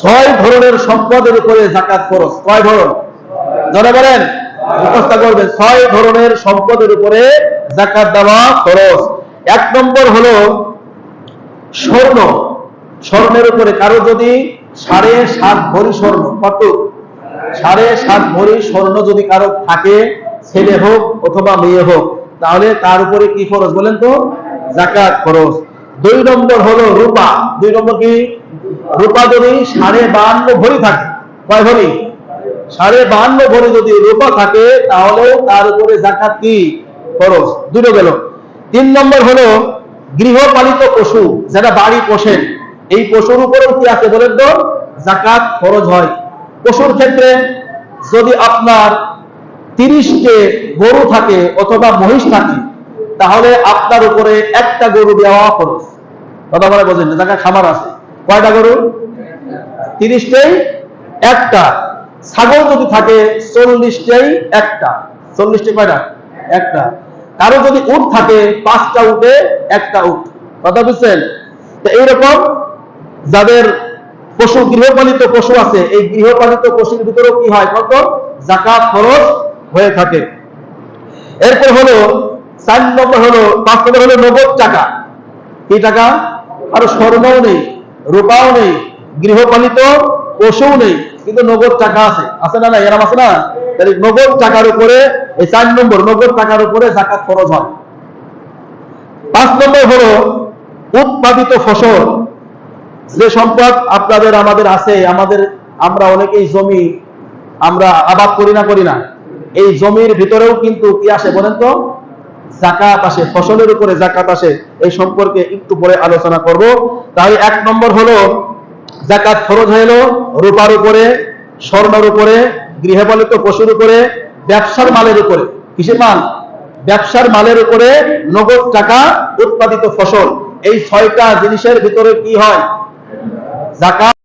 ছয় ধরনের সম্পদের উপরে যাকাত ফরজ। কয় ধরন? যারা বলেন মুখস্থ করবেন। ছয় ধরনের সম্পদের উপরে যাকাত দেওয়া ফরজ। এক নম্বর হলো স্বর্ণ। স্বর্ণের উপরে কারো যদি 7.5 ভরি স্বর্ণ, কত? 7.5 ভরি স্বর্ণ যদি কারো থাকে, ছেলে হোক অথবা মেয়ে হোক, তাহলে তার উপরে কি ফরজ বলেন তো? যাকাত ফরজ। 2 নম্বর হলো রূপা। 2 নম্বর কি? রূপা যদি 52.5 ভরি থাকে। কয় ভরি? 52.5 ভরি যদি রূপা থাকে, তাহলে তার উপরে যাকাত কি? ফরজ। দুটো গেল। 3 নম্বর হলো গৃহপালিত পশু, যারা বাড়ি পোষেন, এই পশুর উপরেও কি আছে বলেন তো? যাকাত ফরজ হয়। পশুর ক্ষেত্রে যদি আপনার 30টে গরু থাকে অথবা মহিষ থাকে, তাহলে আপনার উপরে একটা গরু দেওয়া ফরজ। কথা বলে বোঝেন না? যারা খামার আছে, কয়টা গরু? 30টেই একটা। ছাগল যদি থাকে 40টেই একটা। 40টে কয়টা? একটা। কারো যদি উট থাকে 5টা উটে একটা উট। কথা বুঝছেন? তো এইরকম যাদের পশু, গৃহপালিত পশু আছে, এই গৃহপালিত পশুর ভিতরেও কি হয়? কত? যাকাত ফরজ হয়ে থাকে। এরপর হলো 4 নম্বর হলো, 5 নম্বর হলো নগদ টাকা। কি টাকা? আর স্বর্ণও নেই, রূপাও নেই, গৃহপালিত পশুও নেই, কিন্তু নগদ টাকা আছে। আছে না? না এরকম আছে না? তাহলে নগদ টাকার উপরে, এই 4 নম্বর নগদ টাকার উপরে যাকাত ফরজ হয়। 5 নম্বর হলো উৎপাদিত ফসল। যে সম্পদ আপনাদের আমাদের আছে, আমরা অনেকেই জমি আমরা আবাদ করি না? এই জমির ভিতরেও কিন্তু কি আসে বলেন তো? যাকাত আসে, ফসলের উপরে যাকাত আসে। এই সম্পর্কে একটু পরে আলোচনা করব। তাই 1 নম্বর হলো যাকাত ফরজ হলো রূপার উপরে, স্বর্ণের উপরে, গৃহপালিত পশুর উপরে, ব্যবসার মালের উপরে। কিসের মাল? ব্যবসার মালের উপরে, নগদ টাকা, উৎপাদিত ফসল। এই 6টা জিনিসের ভিতরে কি হয়? যাকাত